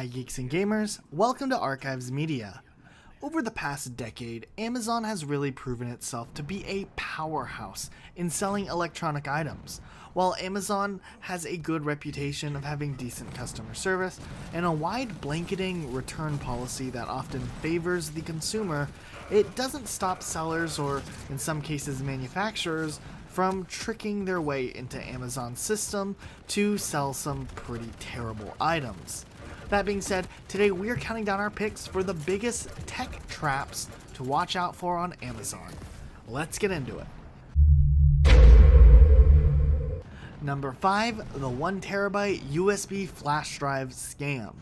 Hi geeks and gamers, welcome to Archives Media. Over the past decade, Amazon has really proven itself to be a powerhouse in selling electronic items. While Amazon has a good reputation of having decent customer service and a wide blanketing return policy that often favors the consumer, it doesn't stop sellers or, in some cases, manufacturers from tricking their way into Amazon's system to sell some pretty terrible items. That being said, today we are counting down our picks for the biggest tech traps to watch out for on Amazon. Let's get into it. Number 5, the 1TB USB flash drive scam.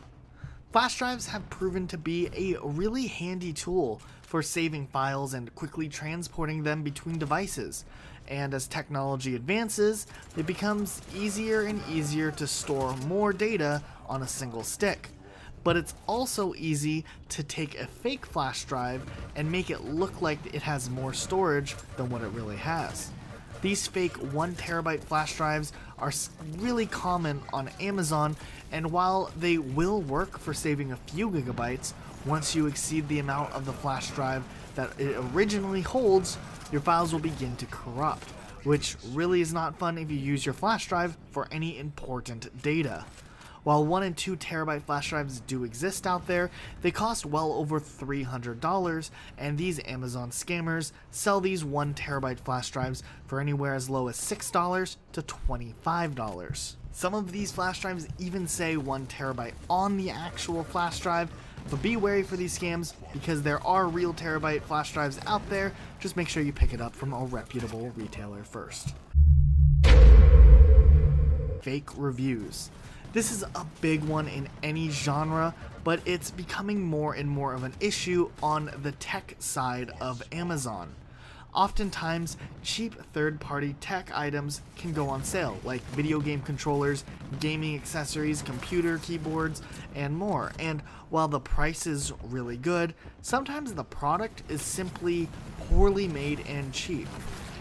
Flash drives have proven to be a really handy tool for saving files and quickly transporting them between devices. And as technology advances, it becomes easier and easier to store more data on a single stick. But it's also easy to take a fake flash drive and make it look like it has more storage than what it really has. These fake 1TB flash drives are really common on Amazon, and while they will work for saving a few gigabytes, once you exceed the amount of the flash drive that it originally holds, your files will begin to corrupt, which really is not fun if you use your flash drive for any important data. While 1 and 2 terabyte flash drives do exist out there, they cost well over $300, and these Amazon scammers sell these 1 terabyte flash drives for anywhere as low as $6 to $25. Some of these flash drives even say 1 terabyte on the actual flash drive, but be wary for these scams because there are real terabyte flash drives out there. Just make sure you pick it up from a reputable retailer first. Fake reviews. This is a big one in any genre, but it's becoming more and more of an issue on the tech side of Amazon. Oftentimes, cheap third-party tech items can go on sale, like video game controllers, gaming accessories, computer keyboards, and more. And while the price is really good, sometimes the product is simply poorly made and cheap.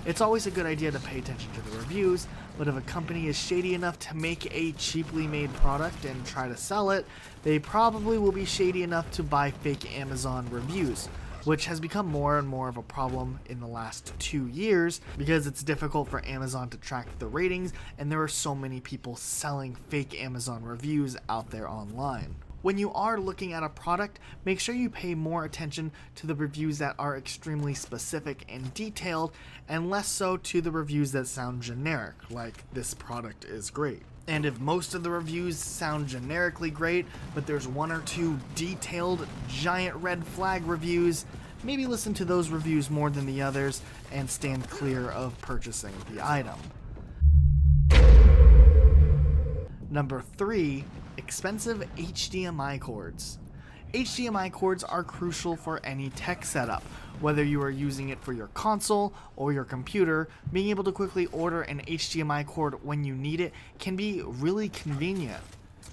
It's always a good idea to pay attention to the reviews, but if a company is shady enough to make a cheaply made product and try to sell it, they probably will be shady enough to buy fake Amazon reviews, which has become more and more of a problem in the last 2 years because it's difficult for Amazon to track the ratings, and there are so many people selling fake Amazon reviews out there online. When you are looking at a product, make sure you pay more attention to the reviews that are extremely specific and detailed, and less so to the reviews that sound generic, like "this product is great." And if most of the reviews sound generically great, but there's 1 or 2 detailed giant red flag reviews, maybe listen to those reviews more than the others and stand clear of purchasing the item. Number 3, expensive HDMI cords. HDMI cords are crucial for any tech setup. Whether you are using it for your console or your computer, being able to quickly order an HDMI cord when you need it can be really convenient.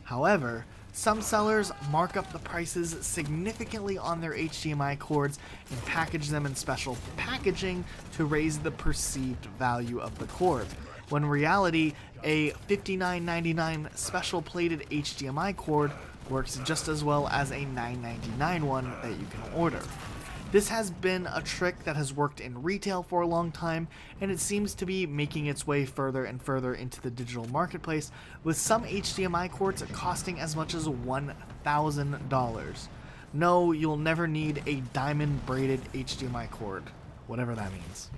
However, some sellers mark up the prices significantly on their HDMI cords and package them in special packaging to raise the perceived value of the cord, when in reality, a $59.99 special plated HDMI cord works just as well as a $9.99 one that you can order. This has been a trick that has worked in retail for a long time, and it seems to be making its way further and further into the digital marketplace, with some HDMI cords costing as much as $1,000. No, you'll never need a diamond braided HDMI cord, whatever that means.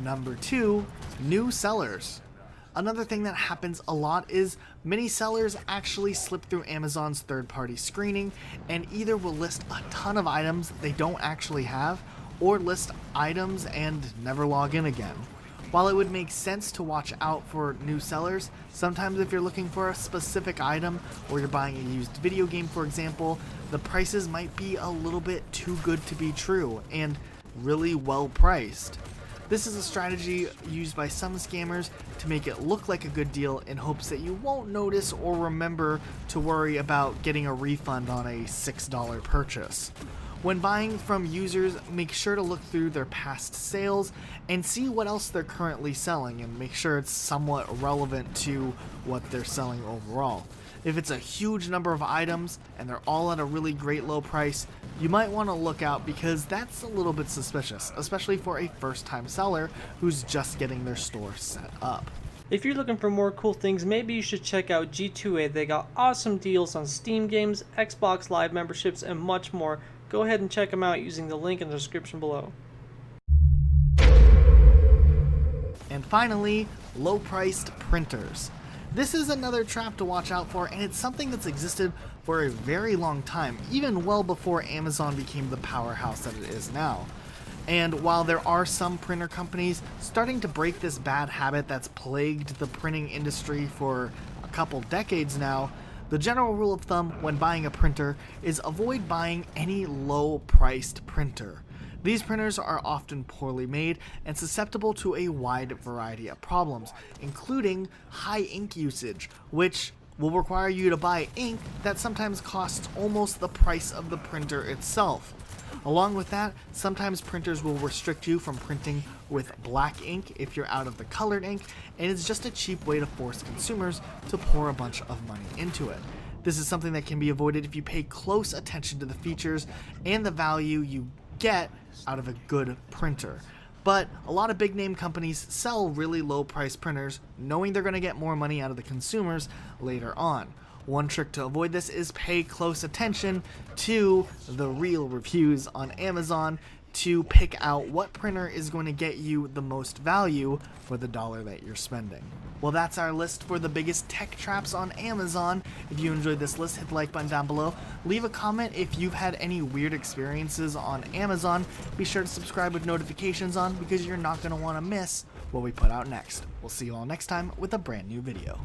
Number 2, new sellers. Another thing that happens a lot is many sellers actually slip through Amazon's third-party screening and either will list a ton of items they don't actually have, or list items and never log in again. While it would make sense to watch out for new sellers, sometimes if you're looking for a specific item or you're buying a used video game, for example, the prices might be a little bit too good to be true and really well priced. This is a strategy used by some scammers to make it look like a good deal in hopes that you won't notice or remember to worry about getting a refund on a $6 purchase. When buying from users, make sure to look through their past sales and see what else they're currently selling and make sure it's somewhat relevant to what they're selling overall. If it's a huge number of items and they're all at a really great low price, you might want to look out because that's a little bit suspicious, especially for a first-time seller who's just getting their store set up. If you're looking for more cool things, maybe you should check out G2A. They got awesome deals on Steam games, Xbox Live memberships, and much more. Go ahead and check them out using the link in the description below. And finally, low-priced printers. This is another trap to watch out for, and it's something that's existed for a very long time, even well before Amazon became the powerhouse that it is now. And while there are some printer companies starting to break this bad habit that's plagued the printing industry for a couple decades now, the general rule of thumb when buying a printer is avoid buying any low-priced printer. These printers are often poorly made and susceptible to a wide variety of problems, including high ink usage, which will require you to buy ink that sometimes costs almost the price of the printer itself. Along with that, sometimes printers will restrict you from printing with black ink if you're out of the colored ink, and it's just a cheap way to force consumers to pour a bunch of money into it. This is something that can be avoided if you pay close attention to the features and the value you get out of a good printer. But a lot of big name companies sell really low price printers knowing they're going to get more money out of the consumers later on. One trick to avoid this is pay close attention to the real reviews on Amazon to pick out what printer is going to get you the most value for the dollar that you're spending. Well, that's our list for the biggest tech traps on Amazon. If you enjoyed this list, hit the like button down below. Leave a comment if you've had any weird experiences on Amazon. Be sure to subscribe with notifications on because you're not going to want to miss what we put out next. We'll see you all next time with a brand new video.